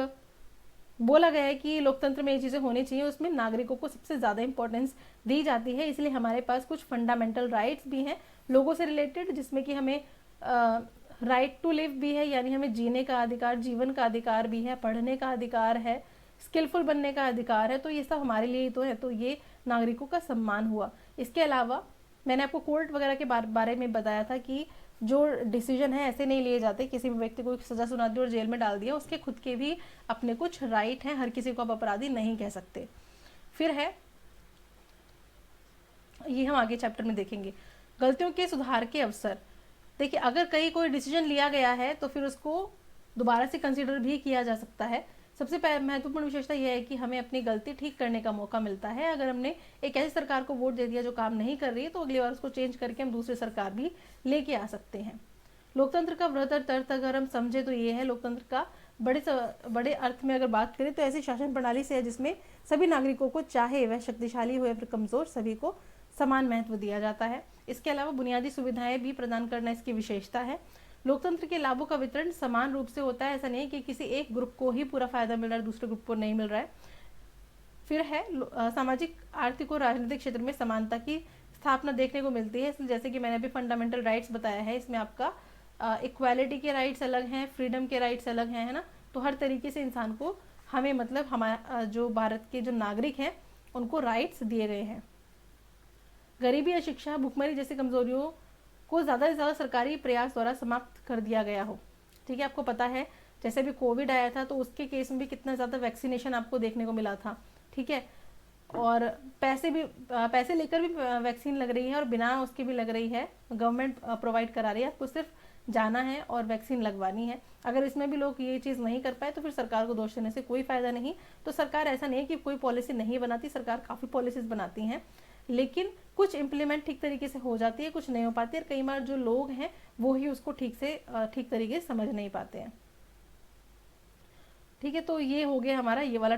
बोला गया है कि लोकतंत्र में ये चीज़ें होनी चाहिए, उसमें नागरिकों को सबसे ज़्यादा इंपॉर्टेंस दी जाती है। इसलिए हमारे पास कुछ फंडामेंटल राइट्स भी हैं लोगों से रिलेटेड, जिसमें कि हमें राइट टू लिव भी है, यानी हमें जीने का अधिकार, जीवन का अधिकार भी है, पढ़ने का अधिकार है, स्किलफुल बनने का अधिकार है, तो ये सब हमारे लिए ही तो है, तो ये नागरिकों का सम्मान हुआ। इसके अलावा मैंने आपको कोर्ट वगैरह के बारे में बताया था कि जो डिसीजन है ऐसे नहीं लिए जाते, किसी भी व्यक्ति को सजा सुना दी और जेल में डाल दिया, उसके खुद के भी अपने कुछ राइट हैं, हर किसी को आप अपराधी नहीं कह सकते। फिर है, ये हम आगे चैप्टर में देखेंगे, गलतियों के सुधार के अवसर। देखिए, अगर कहीं कोई डिसीजन लिया गया है तो फिर उसको दोबारा से कंसीडर भी किया जा सकता है। सबसे महत्वपूर्ण विशेषता यह है कि हमें अपनी गलती ठीक करने का मौका मिलता है। अगर हमने एक ऐसी सरकार को वोट दे दिया जो काम नहीं कर रही है, तो अगली बार उसको चेंज करके हम दूसरी सरकार भी लेके आ सकते हैं। लोकतंत्र का बृहत्तर अर्थ अगर हम समझे तो ये है, लोकतंत्र का बड़े अर्थ में अगर बात करें तो ऐसी शासन प्रणाली से है जिसमें सभी नागरिकों को, चाहे वह शक्तिशाली हो या फिर कमजोर, सभी को समान महत्व दिया जाता है। इसके अलावा बुनियादी सुविधाएं भी प्रदान करना इसकी विशेषता है। लोकतंत्र के लाभों का वितरण समान रूप से होता है, ऐसा नहीं है कि किसी एक ग्रुप को ही पूरा फायदा मिल रहा है, दूसरे ग्रुप को नहीं मिल रहा है। फिर है सामाजिक, आर्थिक और राजनीतिक क्षेत्र में समानता की स्थापना देखने को मिलती है। इसलिए जैसे कि मैंने अभी फंडामेंटल राइट्स बताया है, इसमें आपका इक्वालिटी के राइट्स अलग हैं, फ्रीडम के राइट्स अलग हैं, है ना। तो हर तरीके से इंसान को, हमें मतलब हमारा जो भारत के जो नागरिक हैं उनको राइट्स दिए गए हैं। गरीबी या शिक्षा, भुखमरी जैसी कमजोरियों को ज़्यादा से ज़्यादा सरकारी प्रयास द्वारा समाप्त कर दिया गया हो, ठीक है। आपको पता है जैसे भी कोविड आया था तो उसके केस में भी कितना ज़्यादा वैक्सीनेशन आपको देखने को मिला था, ठीक है। और पैसे लेकर भी वैक्सीन लग रही है और बिना उसके भी लग रही है, गवर्नमेंट प्रोवाइड करा रही है, आपको सिर्फ जाना है और वैक्सीन लगवानी है। अगर इसमें भी लोग ये चीज़ नहीं कर पाए तो फिर सरकार को दोष देने से कोई फ़ायदा नहीं। तो सरकार ऐसा नहीं है कि कोई पॉलिसी नहीं बनाती, सरकार काफ़ी पॉलिसीज़ बनाती हैं, लेकिन कुछ इम्प्लीमेंट ठीक तरीके से हो जाती है, कुछ नहीं हो पाती है। कई बार जो लोग हैं वो ही उसको ठीक तरीके से समझ नहीं पाते हैं, ठीक है। तो ये हो गया हमारा ये वाला